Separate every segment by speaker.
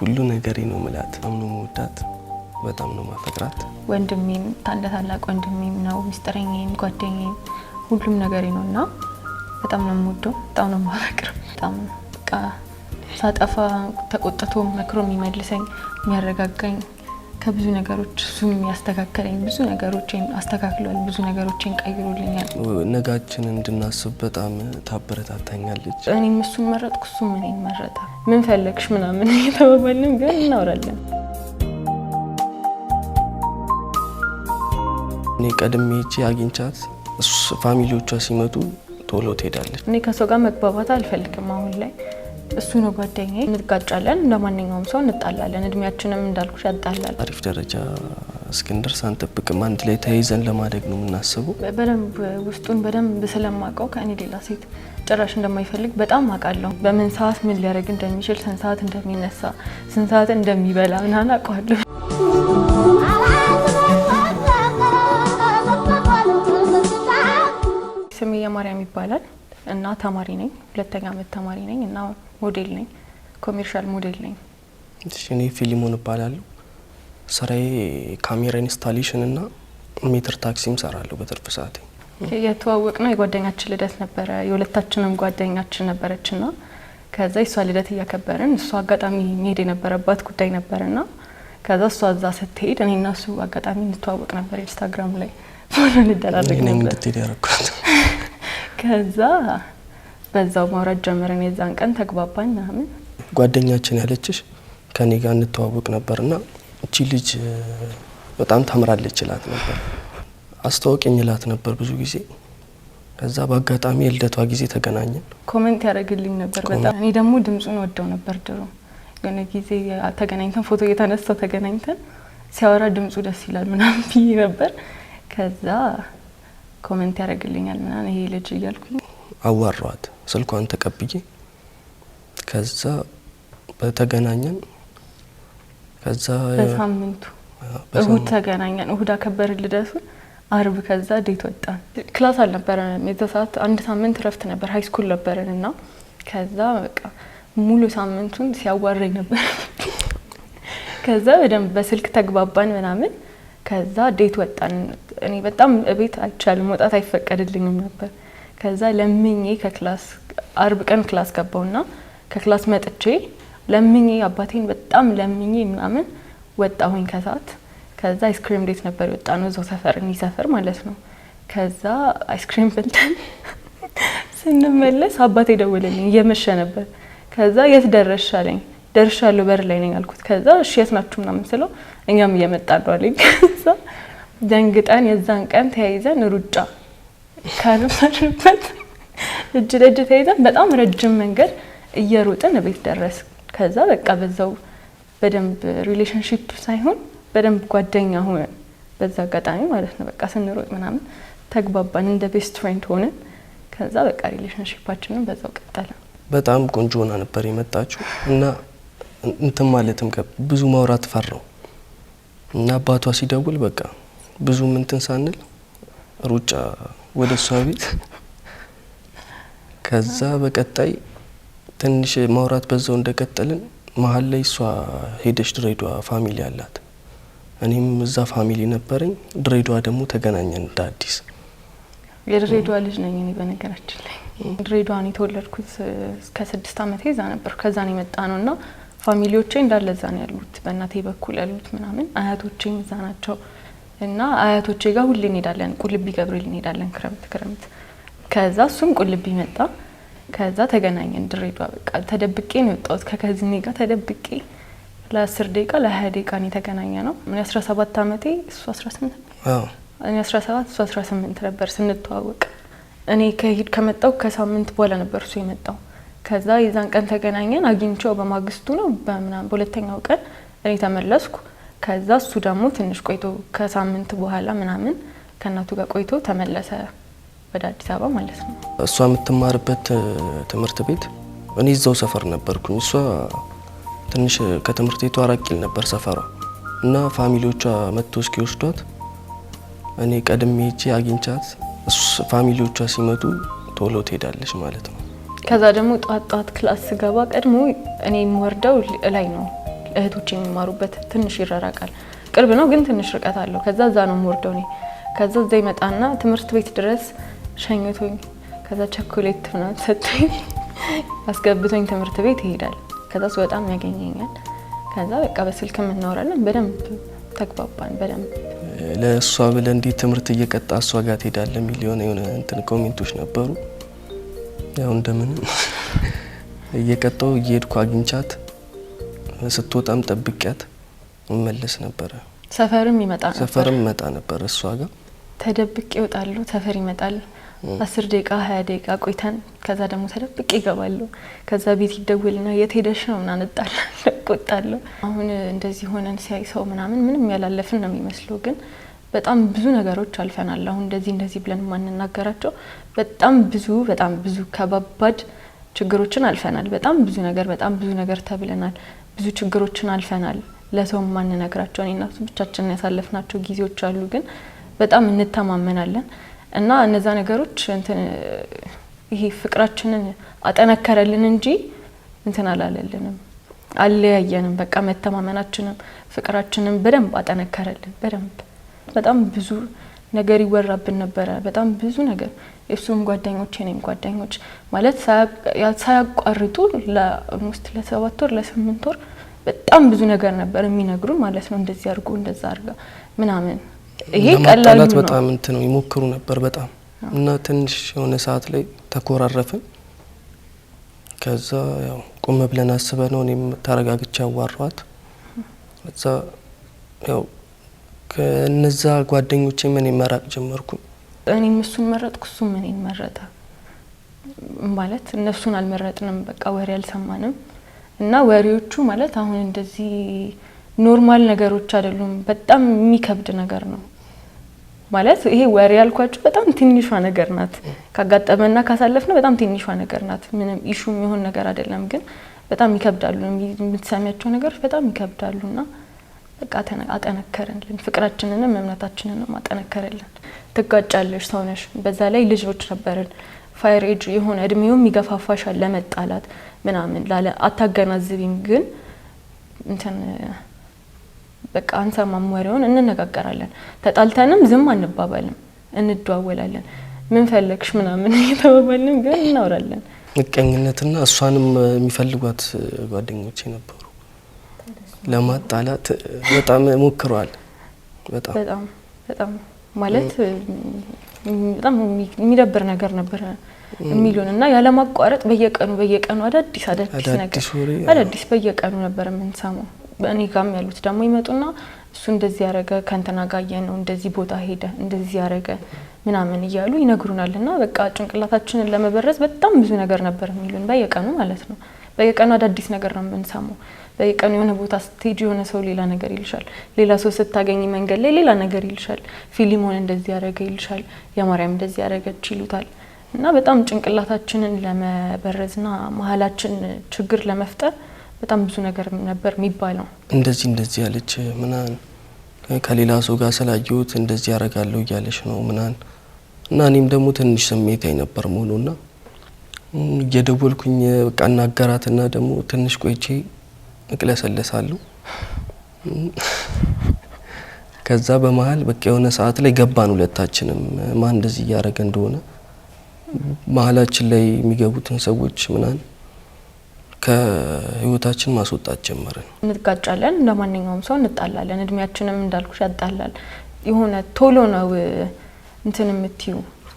Speaker 1: ሁሉ ነገሬ ነው ማለት አምኖ መውጣት በጣም ነው ማፈቅራት
Speaker 2: ወንድሜም ታላቅ ወንድሜም ነው ሚስጥረኛዬም ጓደኛዬም ሁሉም ነገሬ ነውና በጣም ነው የምወደው በጣም ነው ማፈቅረው በጣም በቃ ሳጠፋ ተቆጥቶ መክሮ የሚመልሰኝ የሚያረጋጋኝ ከብዙ ነገሮች ሱም ያስተካከለኝ ብዙ ነገሮችን አስተካክሏል ብዙ ነገሮችን ቀይሮልኛል
Speaker 1: ነጋችን እንድናስብ በጣም ታበረታታኛለች
Speaker 2: እኔም እሱን መረጥኩ እሱም እኔን መረጣ ምን ፈለግሽ ምናምን እየተባባልን ግን እናወራለን
Speaker 1: እኔ ቀድሜ እቺ አግኝቻት ፋሚሊዎቿ ሲመጡ ቶሎ ትሄዳለች
Speaker 2: እኔ ከሰው ጋር መግባባት አልፈልግም አሁን ላይ እሱ ነው ጓደኛዬ እንጋጫለን እንደማንኛውም ሰው እንጣላለን እድሜያችንም እንዳልኩሽ ያጣላል
Speaker 1: አሪፍ ደረጃ እስክንደርስ አንጠብቅም አንድ ላይ ተያይዘን ለማደግ ነው የምናስበው
Speaker 2: በደንብ ውስጡን በደንብ ስለማውቀው ከእኔ ሌላ ሴት ጭራሽ እንደማይፈልግ በጣም አውቃለሁ በምን ሰዓት ምን ሊያደርግ እንደሚችል ስንት ሰዓት እንደሚነሳ ስንት ሰዓት እንደሚበላ ምናምን አውቃለሁ ስሜ የማርያም ይባላል እና ተማሪ ነኝ ሁለተኛ ዓመት ተማሪ ነኝ እና ሞዴል ነኝ ኮሜርሻል ሞዴል ነኝ
Speaker 1: እኔ ፊልሙን እባላለሁ ስራዬ ካሜራ ኢንስታሌሽን እና ሜትር ታክሲም ሰራለሁ በትርፍ ሰዓቴ
Speaker 2: የተዋወቅነው የጓደኛችን ልደት ነበረ የሁለታችንም ጓደኛችን ነበረችና ከዛ እሷ ልደት እያከበርን እሷ አጋጣሚ መሄድ የነበረባት ጉዳይ ነበርና ከዛ እሷ እዛ ስትሄድ እኔና እሱ አጋጣሚ እንተዋወቅ ነበር ኢንስታግራም ላይ ፎሎ እንደራረግ ነበር ከዛ በዛው ማውራት ጀመረን የዛን ቀን ተግባባን ምናምን
Speaker 1: ጓደኛችን ያለችሽ ከኔ ጋር እንተዋወቅ ነበርና እቺ ልጅ በጣም ታምራለች ይላት ነበር አስተዋወቀኝ ይላት ነበር ብዙ ጊዜ ከዛ በአጋጣሚ የልደቷ ጊዜ ተገናኘን
Speaker 2: ኮሜንት ያደርግልኝ ነበር በጣም እኔ ደግሞ ድምጹን ወደው ነበር ድሮ የሆነ ጊዜ ተገናኝተን ፎቶ እየተነሳው ተገናኝተን ሲያወራ ድምጹ ደስ ይላል ምናምን ብዬ ነበር ከዛ ኮሜንት ያደርግልኛል ምናምን ይሄ ልጅ እያልኩኝ
Speaker 1: አዋራዋት ስልኳን ተቀብዬ ከዛ በተገናኘን ከዛ
Speaker 2: በሳምንቱ እሁድ ተገናኘን እሁድ አከበርን ልደቱን አርብ ከዛ ዴት ወጣን ክላስ አልነበረንም የዛ ሰዓት አንድ ሳምንት ረፍት ነበር ሃይ ስኩል ነበርንና ከዛ በቃ ሙሉ ሳምንቱን ሲያዋራኝ ነበር ከዛ በደንብ በስልክ ተግባባን ምናምን ከዛ ዴት ወጣን እኔ በጣም እቤት አልቻልም መውጣት አይፈቀድልኝም ነበር ከዛ ለምኜ ከክላስ አርብ ቀን ክላስ ገባውና ከክላስ መጥቼ ለምኜ አባቴን በጣም ለምኜ ምናምን ወጣሁኝ ከዛት ከዛ አይስክሪም ዴት ነበር ወጣነው እዛው ሰፈር እኔ ሰፈር ማለት ነው ከዛ አይስክሪም በልተን ስንመለስ አባቴ ደወለልኝ እየመሸ ነበር ከዛ የት ደረስሽ አለኝ ደርሻለሁ በር ላይ ነኝ አልኩት ከዛ እሺ የት ናችሁ ምናምን ስለው እኛም እየመጣን ነው አለኝ ከዛ ደንግጠን የዛን ቀን ተያይዘን ሩጫ ካርፈርበት እጅ ለእጅ ተያይዘን በጣም ረጅም መንገድ እየሮጥን ቤት ደረስ ከዛ በቃ በዛው በደንብ ሪሌሽንሺፕ ሳይሆን በደንብ ጓደኛ ሆነን በዛ አጋጣሚ ማለት ነው በቃ ስንሮጥ ምናምን ተግባባን እንደ ቤስት ፍሬንድ ሆነን ከዛ በቃ ሪሌሽንሺፓችንን በዛው ቀጠለ
Speaker 1: በጣም ቆንጆ ሆና ነበር የመጣችው እና እንትን ማለትም ብዙ ማውራት ፈራው እና አባቷ ሲደውል በቃ ብዙ እንትን ሳንል ሩጫ ወደ እሷ ቤት ከዛ በቀጣይ ትንሽ ማውራት በዛው እንደቀጠልን መሀል ላይ እሷ ሄደች ድሬዳዋ ፋሚሊ አላት እኔም እዛ ፋሚሊ ነበርኝ ድሬዳዋ ደግሞ ተገናኘን እንደ አዲስ
Speaker 2: የድሬዳዋ ልጅ ነኝ እኔ በነገራችን ላይ ድሬዳዋ ነው የተወለድኩት እስከ 6 አመቴ እዛ ነበር ከዛ ነው የመጣነውና ፋሚሊዎቼ እንዳለ እዛ ነው ያሉት በእናቴ በኩል ያሉት ምናምን አያቶቼም እዛ ናቸው እና አያቶቼ ጋር ሁሌ እንሄዳለን ቁልቢ ገብርኤል እንሄዳለን ክረምት ከዛ እሱም ቁልቢ መጣ ከዛ ተገናኘን ድሬዳዋ በቃ ተደብቄ ነው የወጣሁት ከከዝኔ ጋር ተደብቄ ለ10 ደቂቃ ለ20 ደቂቃ ነው የተገናኘነው እኔ 17 አመቴ እሱ 18 እኔ 17 እሱ 18 ነበር ስንተዋወቅ እኔ ከመጣው ከሳምንት በኋላ ነበር እሱ የመጣው ከዛ የዛን ቀን ተገናኘን አግኝቼው በማግስቱ ነው በመናም በሁለተኛው ቀን እኔ ተመለስኩ ከዛ እሱ ደግሞ ትንሽ ቆይቶ ከሳምንት በኋላ ምናምን ከናቱ ጋር ቆይቶ ተመለሰ ወደ አዲስ አበባ ማለት ነው
Speaker 1: እሷ የምትማርበት ትምህርት ቤት እኔ እዛው ሰፈር ነበርኩኝ እሷ ትንሽ ከትምህርት ቤቷ አራቂል ነበር ሰፈሯ እና ፋሚሊዎቿ መጥቶ እስኪወስዷት እኔ ቀድሜ እቺ አግኝቻት ፋሚሊዎቿ ሲመጡ ቶሎ ትሄዳለች ማለት ነው
Speaker 2: ከዛ ደግሞ ጧት ክላስ ገባ ቀድሞ እኔ ወርደው ላይ ነው እህቶች የሚማሩበት ትንሽ ይራራቃል። ቅርብ ነው ግን ትንሽ ርቀት አለው። ከዛ እዛ ነው የምወርደው እኔ። ከዛ እዛ ይመጣና ትምህርት ቤት ድረስ ሸኝቶኝ ከዛ ቸኮሌት ምናምን ሰጥቶኝ አስገብቶኝ ትምህርት ቤት ይሄዳል። ከዛ በጣም ያገኘኛል። ከዛ በቃ በስልክ እናወራለን። በደንብ ተግባባን። በደንብ
Speaker 1: ለእሷ ብለህ እንዴት ትምህርት እየቀጣ እሷ ጋር ትሄዳለህ የሚል የሆነ እንትን ኮሜንቶች ነበሩ። ያው እንደምን እየቀጣው እየሄድኩ አግኝቻት ስትወጣም ጠብቂያት መመለስ ነበረ።
Speaker 2: ሰፈርም ይመጣ
Speaker 1: ነበር እሷ ጋር
Speaker 2: ተደብቄ እወጣለሁ። ሰፈር ይመጣል 10 ደቂቃ 20 ደቂቃ ቆይተን ከዛ ደግሞ ተደብቄ እገባለሁ። ከዛ ቤት ይደውልና የት ሄደሽ ነው እና እንጣላለሁ። አሁን እንደዚህ ሆነን ሲያይ ሰው ምንም ያላለፍን ነው የሚመስለው፣ ግን በጣም ብዙ ነገሮች አልፈናል። አሁን እንደዚህ ብለን ማንናገራቸው በጣም ብዙ ከባባድ ችግሮችን አልፈናል። በጣም ብዙ ነገር ተብለናል። ብዙ ችግሮችን አልፈናል። ለሰው ማንነግራቸው እኔና እሱ ብቻችንን ያሳለፍናቸው ጊዜዎች አሉ፣ ግን በጣም እንተማመናለን እና እነዛ ነገሮች ይሄ ፍቅራችንን አጠነከረልን እንጂ አላለልንም፣ አለያየንም። በቃ መተማመናችንም ፍቅራችንም በደንብ አጠነከረልን። በጣም ብዙ ነገር ይወራብን ነበረ። በጣም ብዙ ነገር የሱም ጓደኞች የኔም ጓደኞች ማለት ሳያቋርጡ ለሙስት ለ7 ወር ለ8 ወር በጣም ብዙ ነገር ነበር የሚነግሩን ማለት ነው። እንደዚህ አድርጎ እንደዛ አድርጋ ምናምን ይሄ ቀላል ነው።
Speaker 1: በጣም ነው ይሞክሩ ነበር በጣም እና ትንሽ የሆነ ሰዓት ላይ ተኮራረፍን። ከዛ ያው ቆም ብለን አስበነው እኔም ተረጋግቼ አዋራኋት። ከዛ ያው ከነዛ ጓደኞቼ ምን መራቅ ጀመርኩ።
Speaker 2: እኔም እሱን መረጥኩ፣ እሱም እኔን መረጠ ማለት እነሱን አልመረጥንም። በቃ ወሬ አልሰማንም እና ወሬዎቹ ማለት አሁን እንደዚህ ኖርማል ነገሮች አይደሉም። በጣም የሚከብድ ነገር ነው ማለት ይሄ ወሬ ያልኳችሁ በጣም ትንሿ ነገር ናት። ካጋጠመና ካሳለፍነ በጣም ትንሿ ነገር ናት። ምንም ኢሹ የሚሆን ነገር አይደለም፣ ግን በጣም ይከብዳሉ። የምትሰሚያቸው ነገሮች በጣም ይከብዳሉና በቃ አጠነከረልን። ፍቅራችንንም እምነታችንንም አጠነከረልን። ትጋጫለሽ፣ ሰው ነሽ። በዛ ላይ ልጆች ነበርን። ፋየር ኤጅ የሆነ እድሜውም ይገፋፋሻል ለመጣላት ምናምን ላለ አታገናዝቢም። ግን በቃ አንሰማም፣ ወሬውን እንነጋገራለን። ተጣልተንም ዝም አንባባልም፣ እንደዋወላለን። ምን ፈለግሽ ምናምን እየተባባልን ግን እናወራለን።
Speaker 1: ምቀኝነትና እሷንም የሚፈልጓት ጓደኞቼ ነበሩ። ለማጣላት በጣም ሞክረዋል። በጣም ማለት በጣም የሚደብር ነገር ነበር የሚሉን እና ያለ ማቋረጥ በየቀኑ አዳዲስ ነገር አዳዲስ በየቀኑ ነበር የምንሰማው። በእኔ ጋም ያሉት ደግሞ ይመጡና እሱ እንደዚህ ያረገ ከንተና ጋር ነው እንደዚህ ቦታ ሄደ እንደዚህ ያረገ ምናምን እያሉ ይነግሩናልና በቃ ጭንቅላታችንን ለመበረዝ በጣም ብዙ ነገር ነበር የሚሉን በየቀኑ ማለት ነው። በየቀኑ አዳዲስ ነገር ነው የምንሰማው። በየቀኑ የሆነ ቦታ ስትሄጂ የሆነ ሰው ሌላ ነገር ይልሻል። ሌላ ሰው ስታገኝ መንገድ ላይ ሌላ ነገር ይልሻል። ፊሊሞን እንደዚህ ያረገ ይልሻል። የማርያም እንደዚህ ያረገች ይሉታል። እና በጣም ጭንቅላታችንን ለመበረዝና መሀላችን ችግር ለመፍጠር በጣም ብዙ ነገር ነበር የሚባለው። እንደዚህ ያለች ምናን ከሌላ ሰው ጋር ስላየሁት እንደዚህ ያረጋለሁ እያለሽ ነው ምናን እና እኔም ደግሞ ትንሽ ስሜታዊ ነበር ሙሉና እየደወልኩኝ በቃ እናገራትና ደግሞ ትንሽ ቆይቼ እቅለሰለሳለሁ። ከዛ በመሃል በቃ የሆነ ሰዓት ላይ ገባን ሁለታችንም ማን እንደዚህ ያረገ እንደሆነ። መሀላችን ላይ የሚገቡትን ሰዎች ምናን ከህይወታችን ማስወጣት ጀመርን።
Speaker 2: እንጋጫለን፣ እንደማንኛውም ሰው እንጣላለን። እድሜያችንም እንዳልኩሽ ያጣላል። የሆነ ቶሎ ነው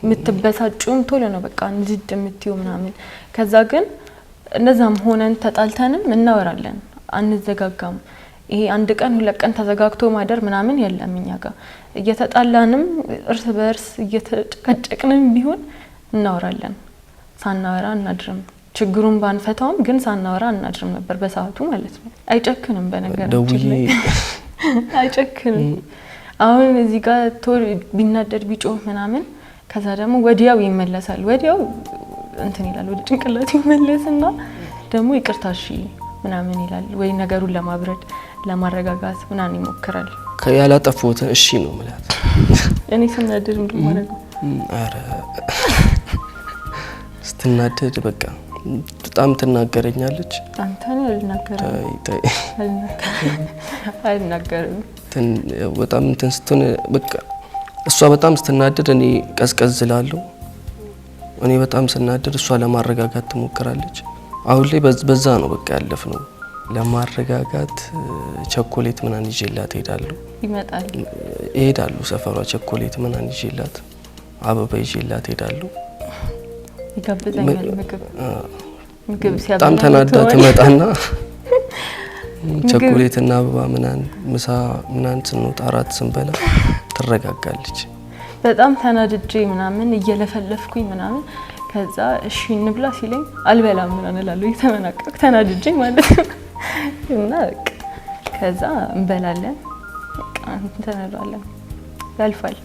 Speaker 2: የምትበሳጩም ቶሎ ነው በቃ ንዝድ የምትዩ ምናምን። ከዛ ግን እንደዛም ሆነን ተጣልተንም እናወራለን፣ አንዘጋጋም። ይሄ አንድ ቀን 2 ቀን ተዘጋግቶ ማደር ምናምን የለም እኛ ጋር። እየተጣላንም እርስ በርስ እየተጨቀጨቅንም ቢሆን እናወራለን። ሳናወራ እናድርም። ችግሩን ባንፈታውም ግን ሳናወራ እናድርም ነበር በሰዓቱ ማለት ነው። አይጨክንም፣ በነገራችን ላይ አይጨክንም። አሁን እዚህ ጋር ቶሎ ቢናደድ ቢጮህ ምናምን ከዛ ደግሞ ወዲያው ይመለሳል። ወዲያው ይላል፣ ወደ ጭንቅላቱ ይመለስና ደግሞ ይቅርታሽ ምናምን ይላል። ወይ ነገሩን ለማብረድ ለማረጋጋት ምናምን ይሞክራል።
Speaker 1: ያላጠፋሁት እሺ ነው ማለት
Speaker 2: እኔ ስናደድ እንደማረጋው
Speaker 1: ስትናደድ በቃ በጣም ትናገረኛለች።
Speaker 2: አንተ ነው አልናገርም
Speaker 1: በጣም እንትን ስትሆን በቃ እሷ በጣም ስትናደድ እኔ ቀዝቀዝ እላለሁ። እኔ በጣም ስናደድ እሷ ለማረጋጋት ትሞክራለች። አሁን ላይ በዛ ነው በቃ ያለፍነው። ለማረጋጋት ቸኮሌት ምናምን ይዤላት እሄዳለሁ ሰፈሯ ቸኮሌት ምናምን ይዤላት አበባ ይዤላት እሄዳለሁ።
Speaker 2: ይጋብዘኛል ምግብ ሲያበላ
Speaker 1: በጣም ተናዳ ትመጣና ቸኮሌትና አበባ ምናምን ምሳ ምናምን ስንወጣ እራት ስንበላ ትረጋጋለች።
Speaker 2: በጣም ተናድጄ ምናምን እየለፈለፍኩኝ ምናምን ከዛ እሺ እንብላ ሲለኝ አልበላም ምናምን እላለሁ እየተመናቀቅኩ ተናድጄ ማለት ነው። እና በቃ ከዛ እንበላለን በቃ እንተናዳለን ያልፋል።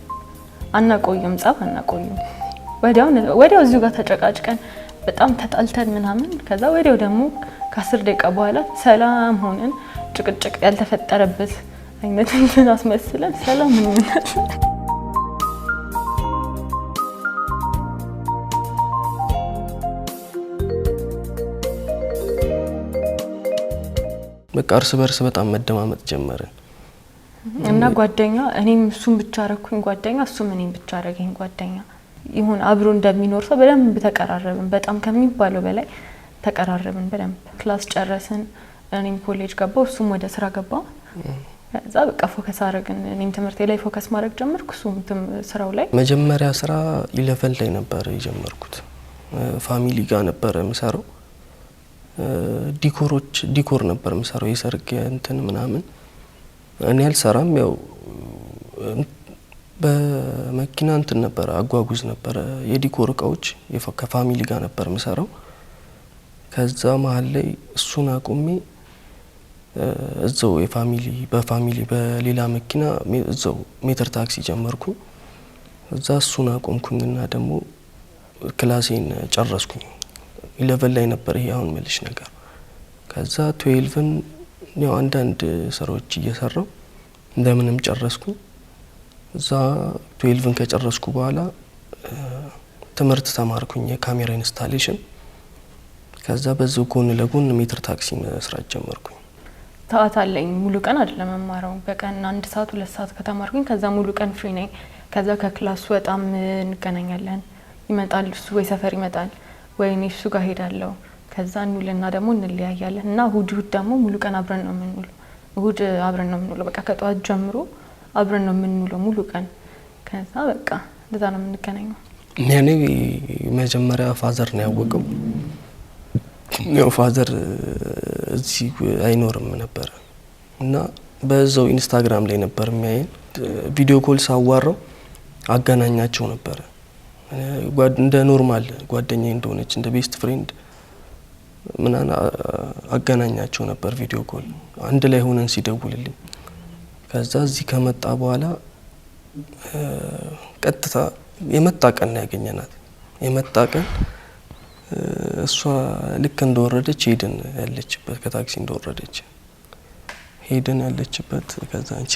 Speaker 2: አናቆይም ጻፍ አናቆይም። ወዲያው እዚሁ ጋር ተጨቃጭቀን በጣም ተጣልተን ምናምን ከዛ ወዲያው ደግሞ ከ10 ደቂቃ በኋላ ሰላም ሆነን ጭቅጭቅ ያልተፈጠረበት አይነት እንትን አስመስለን ሰላም እንሆናለን።
Speaker 1: በቃ እርስ በርስ በጣም መደማመጥ ጀመርን
Speaker 2: እና ጓደኛ እኔም እሱም ብቻ አረኩኝ ጓደኛ እሱም እኔም ብቻ አረገኝ ጓደኛ ይሁን አብሮ እንደሚኖር ሰው በደንብ ተቀራረብን። በጣም ከሚባለው በላይ ተቀራረብን በደንብ። ክላስ ጨረስን። እኔም ኮሌጅ ገባው እሱም ወደ ስራ ገባ። ከዛ በቃ ፎከስ አረግን። እኔም ትምህርቴ ላይ ፎከስ ማድረግ ጀመርኩ እሱም ስራው ላይ። መጀመሪያ
Speaker 1: ስራ 11 ላይ ነበር የጀመርኩት። ፋሚሊ ጋር ነበር የምሰራው። ዲኮር ነበር የምሰራው የሰርግ እንትን ምናምን። እኔ አልሰራም ያው በመኪና እንትን ነበር አጓጉዝ ነበር የዲኮር እቃዎች ከፋሚሊ ጋር ነበር የምሰራው። ከዛ መሀል ላይ እሱን አቁሜ እዛው በፋሚሊ በሌላ መኪና እዛው ሜትር ታክሲ ጀመርኩ። እዛ እሱን አቆምኩኝና ደግሞ ክላሴን ጨረስኩኝ። 11 ላይ ነበር ይሄ አሁን መልሽ ነገር። ከዛ 12ን ያው አንዳንድ ስራዎች እየሰራው እንደምንም ጨረስኩኝ። እዛ 12ን ከጨረስኩ በኋላ ትምህርት ተማርኩኝ የካሜራ ኢንስታሌሽን። ከዛ በዛው ጎን ለጎን ሜትር ታክሲ መስራት ጀመርኩኝ።
Speaker 2: ሰዓት አለኝ ሙሉ ቀን አይደለም መማራው በቀን 1 ሰዓት 2 ሰዓት ከተማርኩኝ ከዛ ሙሉ ቀን ፍሪ ነኝ። ከዛ ከክላስ ወጣም እንገናኛለን። ይመጣል እሱ ወይ ሰፈር ይመጣል ወይ እኔ እሱ ጋር ሄዳለሁ። ከዛ እንውልና ደግሞ እንለያያለን እና እሁድ ደግሞ ሙሉ ቀን አብረን ነው የምንውለው። እሁድ አብረን ነው የምንውለው በቃ ከጧት ጀምሮ አብረን ነው የምንውለው ሙሉ ቀን። ከዛ በቃ እንደዛ ነው የምንገናኘው።
Speaker 1: እኔ መጀመሪያ ፋዘር ነው ያወቀው። ያው ፋዘር እዚህ አይኖርም ነበር እና በዛው ኢንስታግራም ላይ ነበር የሚያየን። ቪዲዮ ኮል ሳዋራው አገናኛቸው ነበር እንደ ኖርማል ጓደኛዬ እንደሆነች እንደ ቤስት ፍሬንድ ምናምን አገናኛቸው ነበር ቪዲዮ ኮል አንድ ላይ ሆነን ሲደውልልኝ። ከዛ እዚህ ከመጣ በኋላ ቀጥታ የመጣ ቀን ያገኘናት የመጣ ቀን እሷ ልክ እንደወረደች ሄድን ያለችበት ከታክሲ እንደወረደች ሄድን ያለችበት ከዛ አንቺ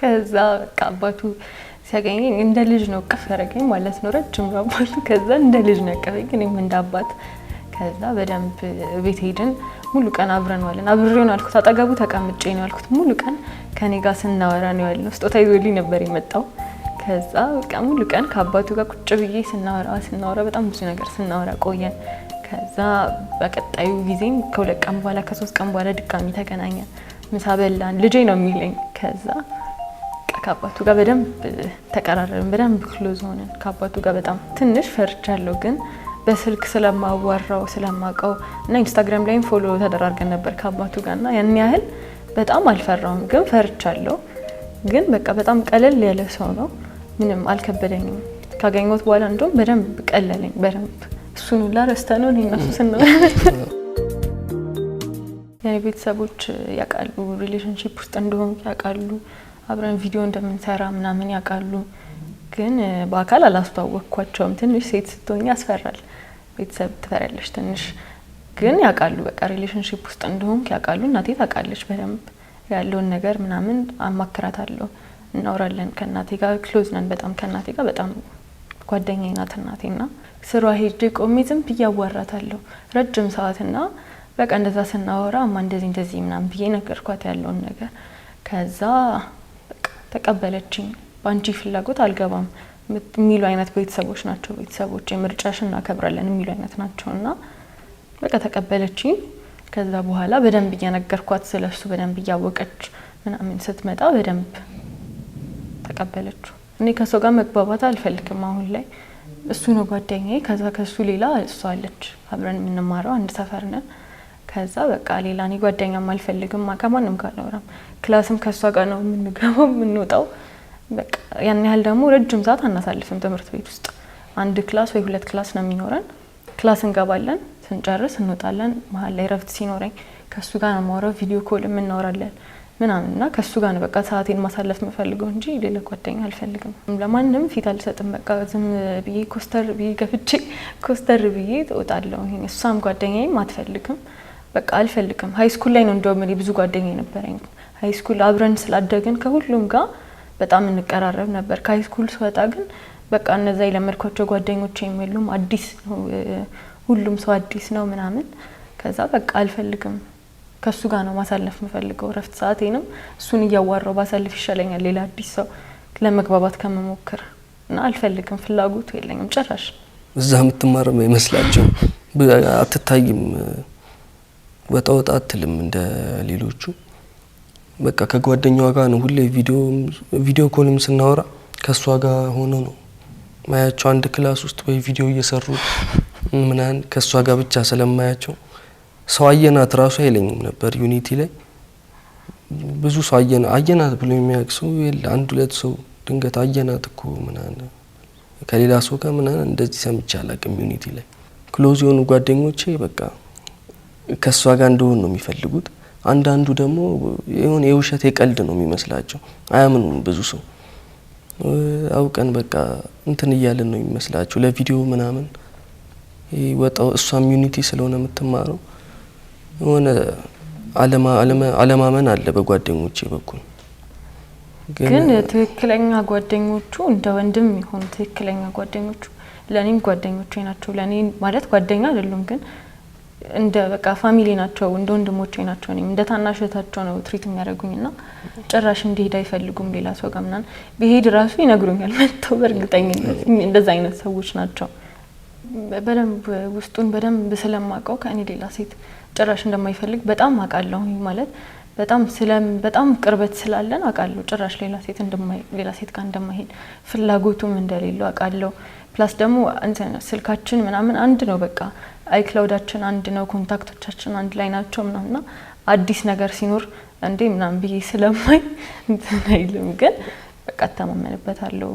Speaker 2: ከዛ በቃ አባቱ ሲያገኘኝ እንደ ልጅ ነው እቅፍ ያደረገኝ ማለት ነው። ረጅም ነው አባቱ። ከዛ እንደ ልጅ ነው ያቀፈኝ እኔም እንደ አባት። ከዛ በደንብ ቤት ሄድን ሙሉ ቀን አብረን ዋልን። አብሬው ነው አልኩት አጠገቡ ተቀምጬ ነው አልኩት ሙሉ ቀን ከኔ ጋር ስናወራ ነው ያለው። ስጦታ ይዞልኝ ነበር የመጣው። ከዛ በቃ ሙሉ ቀን ከአባቱ ጋር ቁጭ ብዬ ስናወራ በጣም ብዙ ነገር ስናወራ ቆየን። ከዛ በቀጣዩ ጊዜም ከ2 ቀን በኋላ ከ3 ቀን በኋላ ድጋሚ ተገናኘን። ምሳ በላን። ልጄ ነው የሚለኝ። ከዛ ከአባቱ ጋር በደንብ ተቀራረብን። በደንብ ክሎዝ ሆነን ከአባቱ ጋር በጣም ትንሽ ፈርቻለሁ ግን በስልክ ስለማዋራው ስለማቀው እና ኢንስታግራም ላይም ፎሎ ተደራርገን ነበር ከአባቱ ጋርና ያን ያህል በጣም አልፈራውም ግን ፈርቻለሁ። ግን በቃ በጣም ቀለል ያለ ሰው ነው። ምንም አልከበደኝም። ካገኘሁት በኋላ እንደውም በደንብ ቀለለኝ በደንብ። እሱን ሁላ ረስተነው እነሱ ስንኖር የኔ ቤተሰቦች ያውቃሉ ሪሌሽንሺፕ ውስጥ እንደሆንኩ ያውቃሉ። አብረን ቪዲዮ እንደምንሰራ ምናምን ያውቃሉ። ግን በአካል አላስተዋወቅኳቸውም። ትንሽ ሴት ስትሆኝ ያስፈራል። ቤተሰብ ትፈራለሽ ትንሽ። ግን ያውቃሉ በቃ ሪሌሽንሺፕ ውስጥ እንደሆንኩ ያውቃሉ። እናቴ ታውቃለች በደንብ ያለውን ነገር ምናምን አማክራታለሁ። እናወራለን ከእናቴ ጋር ክሎዝ ነን በጣም ከእናቴ ጋር በጣም ጓደኛዬ ናት እናቴና ስሯ ሄጄ ቆሜ ዝም ብዬ አዋራታለሁ ረጅም ሰዓትና በቃ እንደዛ ስናወራ እንደዚህ ምናምን ብዬ ነገርኳት ያለውን ነገር ከዛ በቃ ተቀበለችኝ ባንቺ ፍላጎት አልገባም የሚሉ አይነት ቤተሰቦች ናቸው ቤተሰቦች ምርጫሽን እናከብራለን የሚሉ አይነት ናቸውና በቃ ተቀበለችኝ ከዛ በኋላ በደንብ እየነገርኳት ስለሱ በደንብ እያወቀች ምናምን ስትመጣ በደንብ ተቀበለችው እኔ ከሰው ጋር መግባባት አልፈልግም አሁን ላይ እሱ ነው ጓደኛዬ ከዛ ከሱ ሌላ እሷ አለች አብረን የምንማረው አንድ ሰፈር ነን ከዛ በቃ ሌላ እኔ ጓደኛም አልፈልግም ከማንም ጋር አላወራም ክላስም ከሷ ጋር ነው የምንገባው የምንወጣው በቃ ያን ያህል ደግሞ ረጅም ሰዓት አናሳልፍም ትምህርት ቤት ውስጥ አንድ ክላስ ወይ ሁለት ክላስ ነው የሚኖረን ክላስ እንገባለን ስንጨርስ እንወጣለን መሀል ላይ ረፍት ሲኖረኝ ከሱ ጋር ነው ማውራው ቪዲዮ ኮል እናወራለን ምናምንና ከሱ ጋር ነው በቃ ሰዓቴን ማሳለፍ የምፈልገው እንጂ ሌላ ጓደኛ አልፈልግም ለማንንም ፊት አልሰጥም በቃ ዝም ብዬ ኮስተር ብዬ ገፍቼ ኮስተር ብዬ እወጣለሁ እሷም ጓደኛዬም አትፈልግም በቃ አልፈልግም ሃይ ስኩል ላይ ነው እንደውም ብዙ ጓደኛዬ ነበረኝ ሃይ ስኩል አብረን ስላደግን ከሁሉም ጋር በጣም እንቀራረብ ነበር ከሃይ ስኩል ስወጣ ግን በቃ እነዛ የለመድኳቸው ጓደኞቼ የሉም አዲስ ነው ሁሉም ሰው አዲስ ነው ምናምን ከዛ በቃ አልፈልግም ከሱ ጋር ነው ማሳለፍ የምፈልገው ረፍት ሰዓቴንም እሱን እያዋራው ባሳልፍ ይሻለኛል ሌላ አዲስ ሰው ለመግባባት ከመሞከር እና አልፈልግም ፍላጎቱ የለኝም ጭራሽ
Speaker 1: እዛ የምትማረም አይመስላችሁም አትታይም ወጣ አትልም እንደ ሌሎቹ በቃ ከጓደኛዋ ጋር ነው ሁሌ ቪዲዮ ኮልም ስናወራ ከሷ ጋር ሆኖ ነው ማያቸው አንድ ክላስ ውስጥ ወይ ቪዲዮ እየሰሩ ምናን ከሷ ጋር ብቻ ስለማያቸው ሰው አየናት ራሱ አይለኝም ነበር ዩኒቲ ላይ ብዙ ሰው አየናት ብሎ የሚያክሰው አንድ ሁለት ሰው ድንገት አየናት እኮ ምናን ከሌላ ሰው ጋር ምናን እንደዚህ ሰምቻ አላቅም ዩኒቲ ላይ ክሎዝ የሆኑ ጓደኞቼ በቃ ከሷ ጋር እንደሆነ ነው የሚፈልጉት አንዳንዱ ደግሞ የሆነ የውሸት የቀልድ ነው የሚመስላቸው አያምኑም ብዙ ሰው አውቀን በቃ እንትን ይያለን ነው የሚመስላቸው ለቪዲዮ ምናምን ወጣው እሷም ዩኒቲ ስለሆነ የምትማረው የሆነ አለማመን አለ በጓደኞቼ በኩል
Speaker 2: ግን ትክክለኛ ጓደኞቹ እንደ ወንድም ይሁን ትክክለኛ ጓደኞቹ ለኔም ጓደኞቼ ናቸው ለኔ ማለት ጓደኛ አይደሉም ግን እንደ በቃ ፋሚሊ ናቸው እንደ ወንድሞቼ ናቸው እኔም እንደ ታናሽታቸው ነው ትሪት የሚያደርጉኝና ጭራሽ እንዲሄድ አይፈልጉም ሌላ ሰው ጋር ምናምን ቢሄድ ራሱ ይነግሩኛል መጥተው በእርግጠኝነት እንደዛ አይነት ሰዎች ናቸው በደንብ ውስጡን በደንብ ስለማቀው ከኔ ሌላ ሴት ጭራሽ እንደማይፈልግ በጣም አቃለሁ ማለት በጣም ቅርበት ስላለን አቃለሁ ጭራሽ ሌላ ሴት ጋር እንደማይሄድ ፍላጎቱም እንደሌለው አቃለሁ ፕላስ ደግሞ ስልካችን ምናምን አንድ ነው በቃ አይክላውዳችን አንድ ነው ኮንታክቶቻችን አንድ ላይ ናቸው ምናምንና አዲስ ነገር ሲኖር እንዴ ምናምን ብዬ ስለማይ እንትናይልም ግን በቃ ተማመንበታለሁ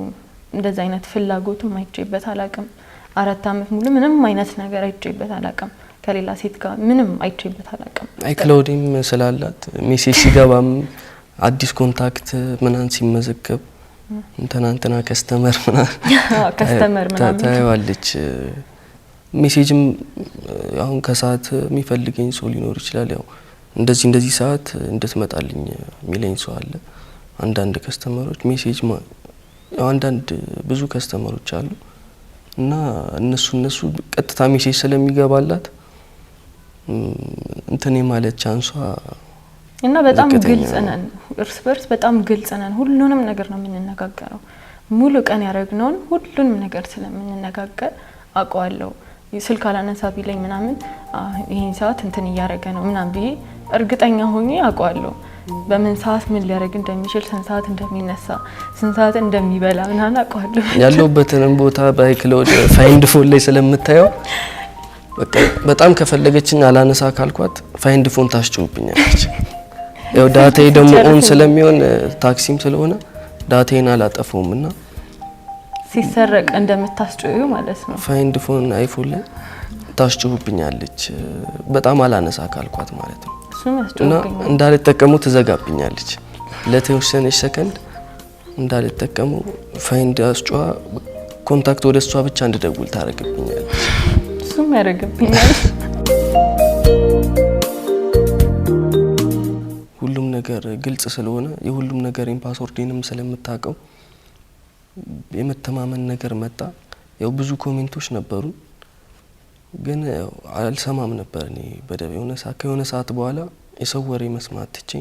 Speaker 2: እንደዛ አይነት ፍላጎቱም አይቼበት አላቅም 4 አመት ሙሉ ምንም አይነት ነገር አይቼበት አላቅም ከሌላ ሴት ጋር ምንም አይቼበት አላቅም
Speaker 1: አይክላውድም ስላላት ሜሴጅ ሲገባም አዲስ ኮንታክት ምናን ሲመዘገብ እንተናንተና ከስተመር ምናምን ታያለች ሜሴጅም አሁን ከሰዓት የሚፈልገኝ ሰው ሊኖር ይችላል ያው እንደዚህ ሰዓት እንድትመጣልኝ ሚለኝ ሰው አለ አንዳንድ ከስተመሮች ሜሴጅ አንዳንድ ብዙ ከስተመሮች አሉ እና እነሱ ቀጥታ ሜሴጅ ስለሚገባላት እንተኔ ማለት ቻንሷ
Speaker 2: እና በጣም ግልጽ ነን እርስ በርስ በጣም ግልጽ ነን ሁሉንም ነገር ነው የምንነጋገረው ሙሉ ቀን ያረግነውን ሁሉንም ነገር ስለምንነጋገር አቋለው ስልክ አላነሳ ቢለኝ ምናምን ይሄን ሰዓት እንትን ያረገ ነው ምናምን ቢይ እርግጠኛ ሆኜ አቋለው በምን ሰዓት ምን ሊያረግ እንደሚችል ስንት ሰዓት እንደሚነሳ ስንት ሰዓት እንደሚበላ ምናምን አቋለው
Speaker 1: ያለውበትንም ቦታ በአይክላውድ ፋይንድ ፎን ላይ ስለምታየው በቃ በጣም ከፈለገችኝ አላነሳ ካልኳት ፋይንድ ፎን ታስጮብኛለች ያው ዳታዬ ደግሞ ኦን ስለሚሆን ታክሲም ስለሆነ ዳታዬን አላጠፋውምና
Speaker 2: ሲሰረቅ እንደምታስጮዩ ማለት ነው
Speaker 1: ፋይንድ ፎን አይፎን ላይ ታስጮብኛለች በጣም አላነሳ ካልኳት ማለት ነው
Speaker 2: እሱም ያስጮብኛል
Speaker 1: እንዳልተጠቀሙ ትዘጋብኛለች ለተወሰነ ሰከንድ እንዳልተጠቀሙ ፋይንድ አስጮዋ ኮንታክት ወደሷ ብቻ እንድደውል ታረግብኛለች እሱም
Speaker 2: ያረግብኛል
Speaker 1: ሁሉም ነገር ግልጽ ስለሆነ የሁሉም ነገር ፓስወርድንም ስለምታቀው የመተማመን ነገር መጣ ያው ብዙ ኮሜንቶች ነበሩ ግን አልሰማም ነበር እኔ በደብ የሆነ ሰዓት በኋላ የሰው ወሬ መስማት ትቼ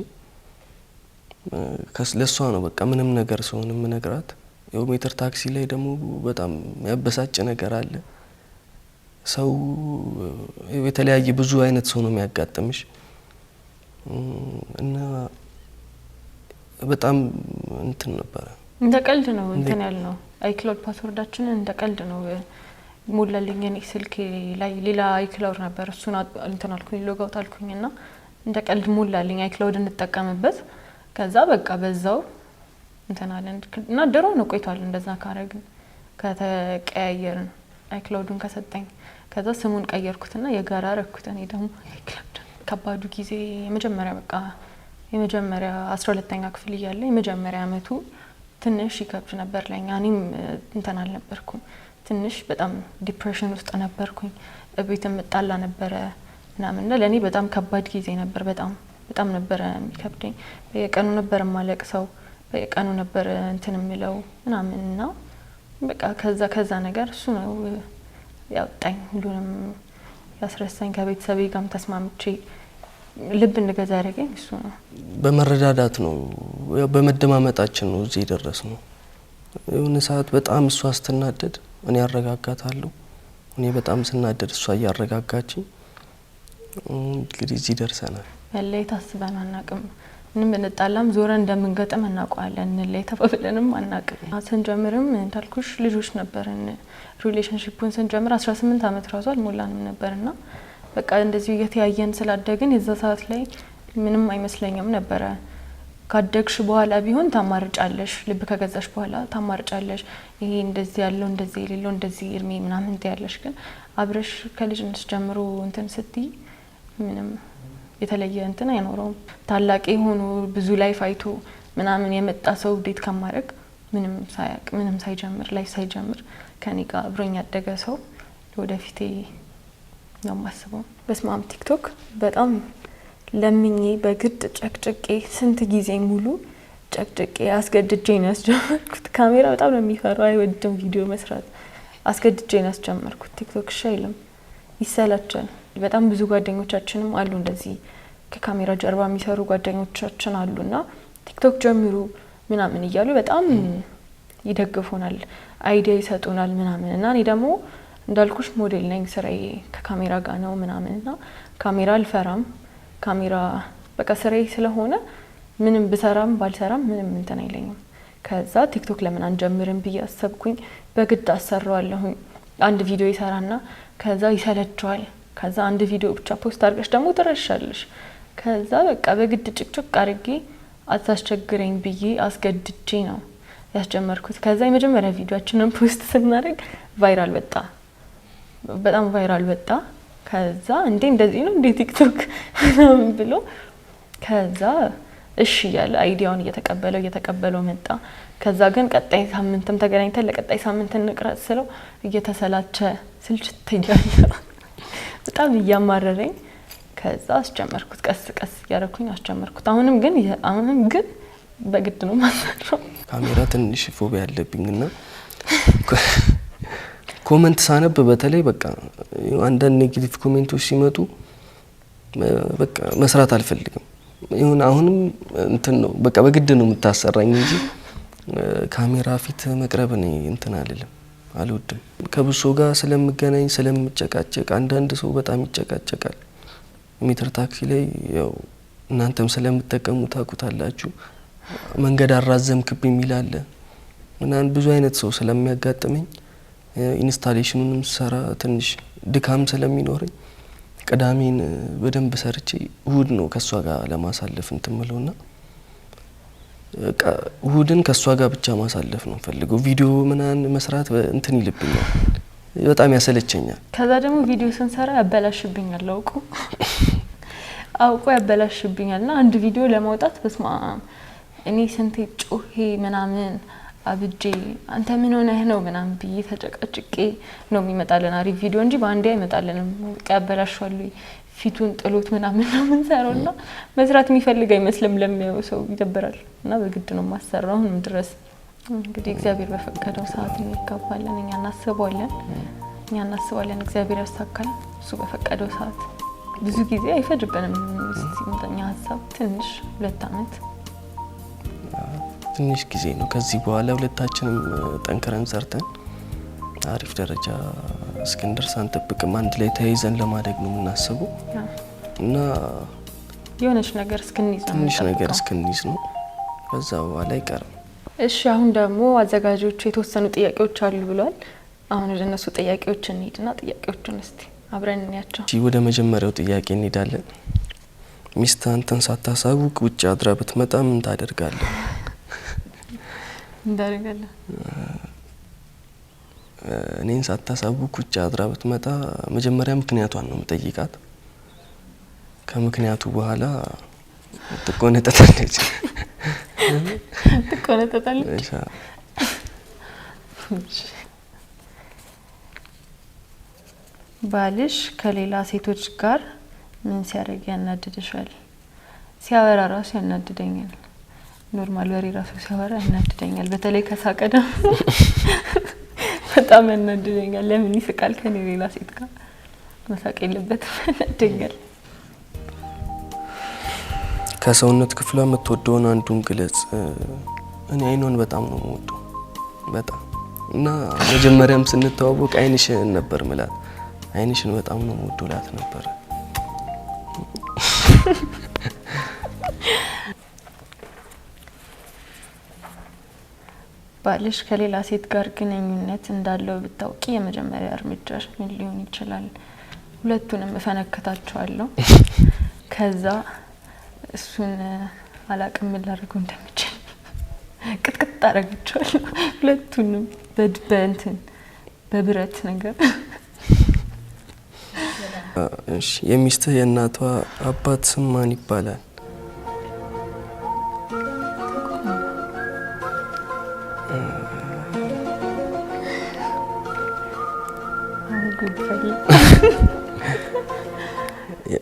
Speaker 1: ለሷ ነው በቃ ምንም ነገር ሰውን ምነግራት። ያው ሜትር ታክሲ ላይ ደግሞ በጣም ያበሳጭ ነገር አለ። ሰው የተለያየ ብዙ አይነት ሰው ነው የሚያጋጥምሽ እና በጣም እንትን ነበር።
Speaker 2: እንደ ቀልድ ነው እንትን ያልነው አይክላውድ ፓስወርዳችንን እንደ ቀልድ ነው ሞላልኝ እኔ ስልኬ ላይ ሌላ አይክላውድ ነበር እሱን እንትን አልኩኝ ሎግ አውት አልኩኝና እንደ ቀልድ ሞላልኝ አይክላውድ እንጠቀምበት። ከዛ በቃ በዛው እንትን አለን እና ድሮ ነው ቆይቷል እንደዛ ካረግን ከተቀያየርን አይክላውዱን ከሰጠኝ ከዛ ስሙን ቀየርኩትና የጋራ አረኩት። እኔ ደግሞ አይክላውድ ከባዱ ጊዜ የመጀመሪያ 12ኛ ክፍል እያለ የመጀመሪያ አመቱ ትንሽ ይከብድ ነበር ለኛ። እኔም እንትን አልነበርኩም ትንሽ በጣም ዲፕሬሽን ውስጥ ነበርኩኝ። ቤትም መጣላ ነበር ምናምን ለኔ በጣም ከባድ ጊዜ ነበር። በጣም ነበር የሚከብደኝ። በየቀኑ ነበር ማለቅሰው በየቀኑ ነበር እንትን የሚለው ምናምንና በቃ ከዛ ነገር እሱ ነው ያወጣኝ ሁሉንም ያስረሳኝ። ከቤተሰቤ ጋርም ተስማምቼ ልብ እንገዛ ያደረገኝ እሱ ነው። በመረዳዳት ነው በመደማመጣችን ነው እዚህ ደረስነው። የሆነ ሰዓት በጣም እሷ ስትናደድ እኔ ያረጋጋታለሁ፣ እኔ በጣም ስናደድ እሷ ያረጋጋችኝ። እንግዲህ እዚህ ደርሰናል። ለይ ታስበን አናቅም። ምንም እንጣላም ዞረን እንደምንገጥም እናውቃለን። ለይ ተፈብለንም አናቅም። ስንጀምርም እንዳልኩሽ ልጆች ነበርን። ሪሌሽንሺፑን ስንጀምር 18 አመት ራሱ አልሞላንም ነበርና በቃ እንደዚህ እየተያየን ስላደግን የዛ ሰዓት ላይ ምንም አይመስለኝም ነበር። ካደግሽ በኋላ ቢሆን ታማርጫለሽ፣ ልብ ከገዛሽ በኋላ ታማርጫለሽ። ይሄ እንደዚህ ያለው እንደዚህ የሌለው እንደዚህ እርሜ ምናምን ያለሽ ግን አብረሽ ከልጅነት ጀምሮ እንትን ስትይ ምንም የተለየ እንትን አይኖርም። ታላቅ ሆኖ ብዙ ላይፍ አይቶ ምናምን የመጣ ሰው ዴት ከማረግ ምንም ሳያቅ ምንም ሳይጀምር ላይፍ ሳይጀምር ከኔ ጋር አብሮኝ ያደገ ሰው ወደፊቴ ነው ማስበው። በስማም ቲክቶክ በጣም ለምኜ በግድ ጨቅጨቄ ስንት ጊዜ ሙሉ ጨቅጨቄ አስገድጄ ነው ያስጀመርኩት። ካሜራ በጣም ነው የሚፈራው፣ አይወድም ቪዲዮ መስራት። አስገድጄ ነው ያስጀመርኩት። ቲክቶክ ሻይልም ይሰላቻል። በጣም ብዙ ጓደኞቻችንም አሉ እንደዚህ ከካሜራ ጀርባ የሚሰሩ ጓደኞቻችን አሉና ቲክቶክ ጀምሩ ምናምን እያሉ በጣም ይደግፉናል፣ አይዲያ ይሰጡናል ምናምን እና እኔ ደግሞ እንዳልኩሽ ሞዴል ነኝ፣ ስራዬ ከካሜራ ጋር ነው ምናምንና ካሜራ አልፈራም። ካሜራ በቃ ስራዬ ስለሆነ ምንም ብሰራም ባልሰራም ምንም እንትን አይለኝም። ከዛ ቲክቶክ ለምን አንጀምርም ብዬ አሰብኩኝ። በግድ አሰራዋለሁኝ። አንድ ቪዲዮ ይሰራና ከዛ ይሰለቸዋል። ከዛ አንድ ቪዲዮ ብቻ ፖስት አድርገሽ ደግሞ ትረሻለሽ። ከዛ በቃ በግድ ጭቅጭቅ አድርጌ አታስቸግረኝ ብዬ አስገድጄ ነው ያስጀመርኩት። ከዛ የመጀመሪያ ቪዲዮአችንን ፖስት ስናደርግ ቫይራል ወጣ፣ በጣም ቫይራል ወጣ። ከዛ እንደዚህ ነው እንዴ ቲክቶክ ምናምን ብሎ ከዛ እሺ ያለ አይዲያውን እየተቀበለው መጣ። ከዛ ግን ቀጣይ ሳምንትም ተገናኝተን ለቀጣይ ሳምንት እንቅረጽ ስለው እየተሰላቸ ስልችት እያለ በጣም እያማረረኝ ከዛ አስጀመርኩት። ቀስ እያደረኩኝ አስጀመርኩት። አሁንም ግን በግድ ነው ማሰራው። ካሜራ ትንሽ ፎቢያ ያለብኝና ኮሜንት ሳነብ በተለይ በቃ አንዳንድ ኔጌቲቭ ኮሜንቶች ሲመጡ በቃ መስራት አልፈልግም። ይሁን አሁንም እንትን ነው በቃ በግድ ነው የምታሰራኝ እንጂ ካሜራ ፊት መቅረብ እኔ እንትን አልወድም። ከብዙ ሰው ጋር ስለምገናኝ ስለምጨቃጨቅ፣ አንዳንድ ሰው በጣም ይጨቃጨቃል። ሜትር ታክሲ ላይ ያው እናንተም ስለምትጠቀሙ ታውቁታላችሁ። መንገድ አራዘምክብኝ ይላል ምናምን ብዙ አይነት ሰው ስለሚያጋጥመኝ ኢንስታሌሽኑንም ሰራ ትንሽ ድካም ስለሚኖረኝ ቅዳሜን በደንብ ሰርቼ እሁድ ነው ከሷ ጋር ለማሳለፍ እንትምለውና እሁድን ከሷ ጋር ብቻ ማሳለፍ ነው ፈልገው። ቪዲዮ ምናን መስራት እንትን ይልብኛል፣ በጣም ያሰለቸኛል። ከዛ ደግሞ ቪዲዮ ስንሰራ ያበላሽብኛል፣ አውቆ ያበላሽብኛልና አንድ ቪዲዮ ለማውጣት በስማ እኔ ስንቴ ጮሄ ምናምን አብጄ አንተ ምን ሆነህ ነው ምናምን ብዬ ተጨቃጭቄ ነው የሚመጣልን አሪፍ ቪዲዮ እንጂ ባንዴ አይመጣልንም። ያበላሽዋል ፊቱን ጥሎት ምናምን ነው የምንሰራውና መስራት የሚፈልግ አይመስልም፣ ለሚያየው ሰው ይደብራል እና በግድ ነው ማሰራው። አሁንም ድረስ እንግዲህ እግዚአብሔር በፈቀደው ሰዓት እንጋባለን። እኛ እናስባለን እግዚአብሔር ያሳካል እሱ በፈቀደው ሰዓት። ብዙ ጊዜ አይፈጅብንም ሲመጣኛ ሀሳብ ትንሽ 2 አመት
Speaker 1: ትንሽ ጊዜ ነው። ከዚህ በኋላ ሁለታችንም ጠንክረን ሰርተን አሪፍ ደረጃ እስክንደርስ አንጠብቅም። አንድ ላይ ተያይዘን ለማደግ ነው የምናስበው እና
Speaker 2: የሆነች ነገር
Speaker 1: እስክንይዝ ነው። ከዛ በኋላ አይቀርም።
Speaker 2: እሺ አሁን ደግሞ አዘጋጆቹ የተወሰኑ ጥያቄዎች አሉ ብሏል። አሁን ወደ እነሱ ጥያቄዎች እንሂድና ጥያቄዎቹን እስቲ አብረን እንያቸው።
Speaker 1: እሺ ወደ መጀመሪያው ጥያቄ እንሄዳለን። ሚስት አንተን ሳታሳውቅ ውጭ አድራ ብትመጣ ምን ታደርጋለህ?
Speaker 2: እንዳደርጋለሁ
Speaker 1: እኔን ሳታሳውቅ ውጭ አድራ ብትመጣ መጀመሪያ ምክንያቷን ነው የምጠይቃት። ከምክንያቱ በኋላ ትቆነጠጣለች።
Speaker 2: ባልሽ ከሌላ ሴቶች ጋር ምን ሲያደርግ ያናድድሻል? ሲያወራ ራሱ ያናድደኛል። ኖርማል ወሬ ራሱ ሲያወራ ያናድደኛል። በተለይ ከሳቀ ደግሞ በጣም ያናድደኛል። ለምን ይስቃል ከኔ ሌላ ሴት ጋር? መሳቅ የለበትም ያናድደኛል።
Speaker 1: ከሰውነት ክፍሏ የምትወደውን አንዱን ግለጽ። እኔ አይኗን በጣም ነው የምወደው በጣም እና መጀመሪያም ስንተዋወቅ አይንሽን ነበር ምላት። አይንሽን በጣም ነው የምወደው ላት ነበር።
Speaker 2: ባልሽ ከሌላ ሴት ጋር ግንኙነት እንዳለው ብታውቂ የመጀመሪያ እርምጃሽ ምን ሊሆን ይችላል? ሁለቱንም እፈነክታቸዋለሁ። ከዛ እሱን አላቅም ምን ላደርገው እንደምችል ቅጥቅጥ አደርጋቸዋለሁ። ሁለቱንም በብረት ነገር።
Speaker 1: እሺ የሚስትህ የእናቷ አባት ስም ማን ይባላል?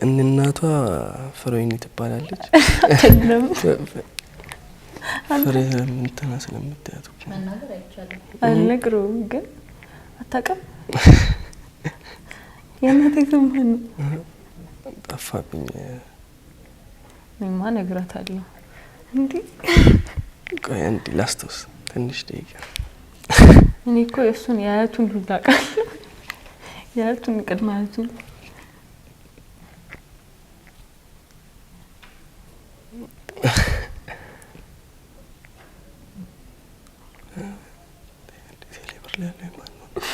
Speaker 1: እናቷ ፍሬኒ ትባላለች። ፍሬ እንትና ስለምትያቱ
Speaker 2: አልነግረውም ግን አታውቅም። የእናቴ ስም ማን ነው?
Speaker 1: ጠፋብኝ።
Speaker 2: እኔማ እነግራታለሁ።
Speaker 1: ቆይ አንዴ ላስታውስ ትንሽ ደቂቃ።
Speaker 2: እኔ እኮ የእሱን የአያቱን ሁሉ አውቃለሁ። የአያቱን ቅድመ አያቱን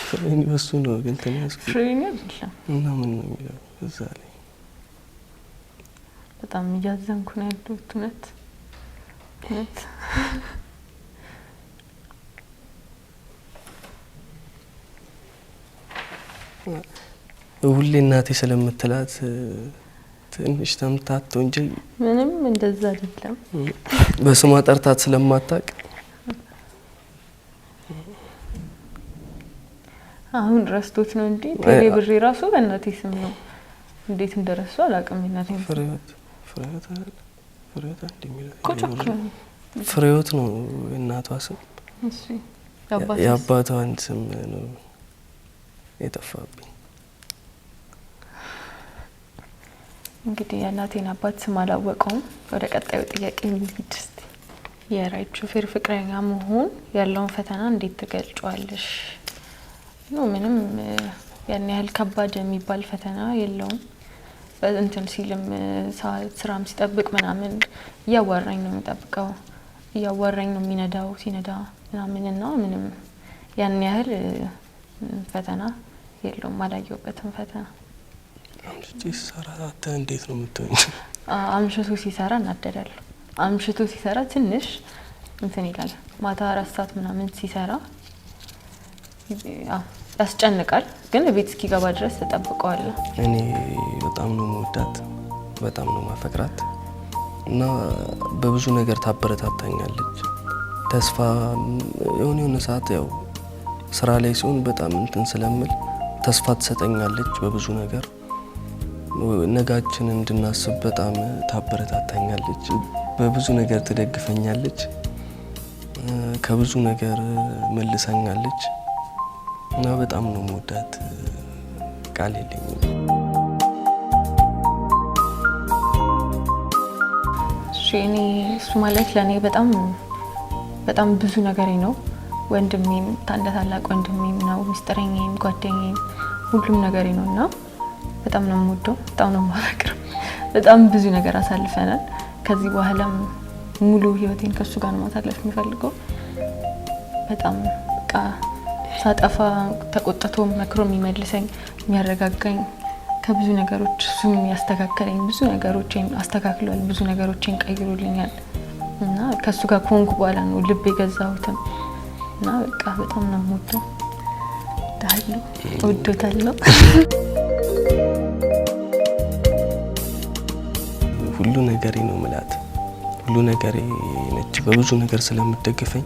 Speaker 1: ፍሬኒ በሱ ነው ግን ተነስ
Speaker 2: ፍሬኒ አይደለም
Speaker 1: እና ምን ነው የሚለው እዛ ላይ
Speaker 2: በጣም እያዘንኩ ነው ያለሁት። እውነት
Speaker 1: ሁሌ እናቴ ስለምትላት ትንሽ ተምታቶ እንጂ
Speaker 2: ምንም እንደዛ አይደለም።
Speaker 1: በስሟ ጠርታት ስለማታውቅ
Speaker 2: አሁን ረስቶት ነው እንጂ ቴሌ ብሬ ራሱ በእናቴ ስም ነው። እንዴት እንደረሱ አላውቅም። እናቴ
Speaker 1: ፍሬህይወት ነው እናቷ ስም።
Speaker 2: እሺ
Speaker 1: የአባቷን ስም ነው የጠፋብኝ።
Speaker 2: እንግዲህ የእናቴን አባት ስም አላወቀውም። ወደ ቀጣዩ ጥያቄ እንሂድ እስቲ። የራይድ ሾፌር ፍቅረኛ መሆን ያለውን ፈተና እንዴት ትገልጫዋለሽ? ነው ምንም ያን ያህል ከባድ የሚባል ፈተና የለውም። እንትን ሲልም ስራም ሲጠብቅ ምናምን እያዋራኝ ነው የሚጠብቀው። እያዋራኝ ነው የሚነዳው ሲነዳ ምናምንና ምንም ያን ያህል ፈተና የለውም። አላየሁበትም ፈተና።
Speaker 1: አምሽቶ ሲሰራ እንዴት ነው የምትሆኝ?
Speaker 2: አምሽቶ ሲሰራ እናደዳለሁ። አምሽቶ ሲሰራ ትንሽ እንትን ይላል። ማታ 4 ሰዓት ምናምን ሲሰራ ያስጨንቃል፣ ግን ቤት እስኪገባ ድረስ ተጠብቀዋለሁ። እኔ
Speaker 1: በጣም ነው መወዳት፣ በጣም ነው ማፈቅራት እና በብዙ ነገር ታበረታታኛለች። ተስፋ የሆነ ሰዓት ያው ስራ ላይ ሲሆን በጣም እንትን ስለምል ተስፋ ትሰጠኛለች በብዙ ነገር። ነጋችንን እንድናስብ በጣም ታበረታታኛለች፣ በብዙ ነገር ትደግፈኛለች ከብዙ ነገር መልሰኛለች እና በጣም ነው የምወዳት። ቃል የለኝም።
Speaker 2: እኔ እሱ ማለት ለእኔ በጣም ብዙ ነገሬ ነው። ወንድሜም ታላቅ ወንድሜም ነው፣ ሚስጥረኛዬም፣ ጓደኛዬም ሁሉም ነገሬ ነው እና በጣም ነው የምወደው፣ በጣም ነው የማፈቅረው። በጣም ብዙ ነገር አሳልፈናል። ከዚህ በኋላም ሙሉ ህይወቴን ከሱ ጋር ማሳለፍ የምፈልገው። በጣም በቃ ሳጠፋ ተቆጥቶ መክሮ የሚመልሰኝ፣ የሚያረጋጋኝ፣ ከብዙ ነገሮች እሱም ያስተካከለኝ፣ ብዙ ነገሮችን አስተካክሏል፣ ብዙ ነገሮችን ቀይሮልኛል እና ከሱ ጋር ከሆንኩ በኋላ ነው ልብ የገዛሁትም እና በቃ በጣም ነው የምወደው። እወዳታለሁ።
Speaker 1: ሁሉ ነገሬ ነው ምላት፣ ሁሉ ነገሬ ነች። በብዙ ነገር ስለምትደግፈኝ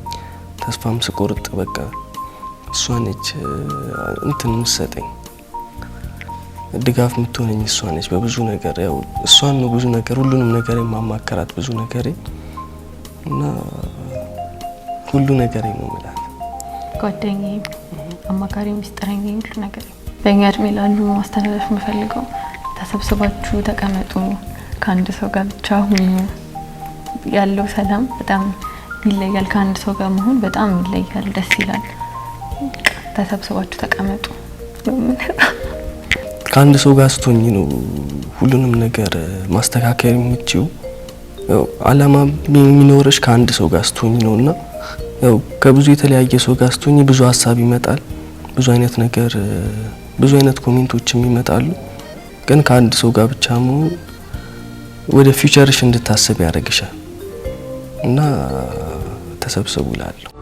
Speaker 1: ተስፋም ስቆርጥ በቃ እሷ ነች እንትን ምሰጠኝ ድጋፍ የምትሆነኝ እሷ ነች። በብዙ ነገር ያው እሷን ነው ብዙ ነገር ሁሉንም ነገር የማማከራት ብዙ ነገሬ እና ሁሉ ነገሬ ነው ምላት።
Speaker 2: ጓደኛዬ፣ አማካሪ፣ ሚስጥረኛዬ ሁሉ ነገር። በእኛ እድሜ ላሉ ማስተላለፍ የምፈልገው ተሰብስባችሁ ተቀመጡ፣ ከአንድ ሰው ጋር ብቻ ሁኑ። ያለው ሰላም በጣም ይለያል። ከአንድ ሰው ጋር መሆን በጣም ይለያል፣ ደስ ይላል። ተሰብስባችሁ ተቀመጡ።
Speaker 1: ከአንድ ሰው ጋር ስትሆኚ ነው ሁሉንም ነገር ማስተካከል የምትችይው። ያው አላማ የሚኖርሽ ከአንድ ሰው ጋር ስትሆኚ ነውና ያው ከብዙ የተለያየ ሰው ጋር ስትሆኚ ብዙ ሀሳብ ይመጣል፣ ብዙ አይነት ነገር፣ ብዙ አይነት ኮሜንቶችም ይመጣሉ። ግን ከአንድ ሰው ጋር ብቻ መሆን ወደ ፊውቸርሽ እንድታስብ ያደርግሻል እና ተሰብሰቡ እላለሁ።